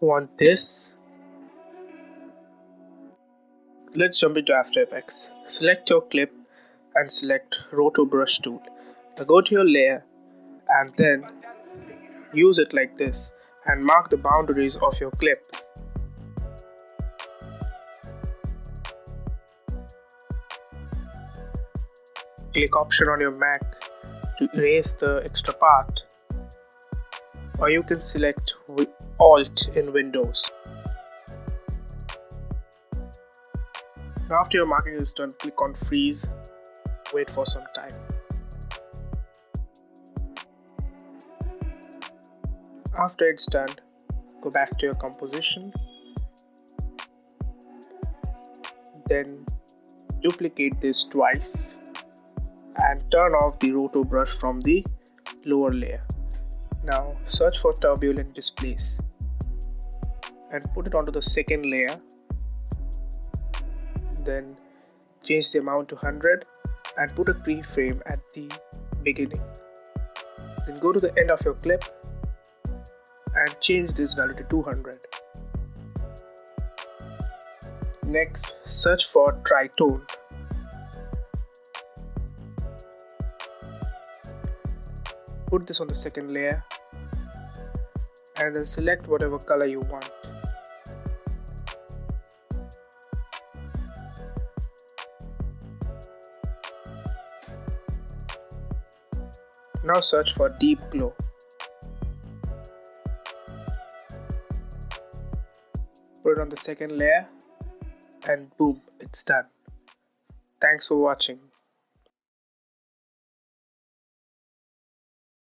Want this? Let's jump into After Effects. Select your clip and select Roto Brush tool. Now go to your layer and then use it like this and mark the boundaries of your clip. Click Option on your Mac to erase the extra part, or you can select Alt in Windows. Now after your marking is done, click on Freeze, wait for some time. After it's done, go back to your composition, then duplicate this twice and turn off the roto brush from the lower layer. Now search for turbulent displays and put it onto the second layer. Then change the amount to 100 and put a keyframe at the beginning. Then go to the end of your clip and change this value to 200. Next, search for tritone. Put this on the second layer and then select whatever color you want. Now search for deep glow. Put it on the second layer and boom, it's done. Thanks for watching.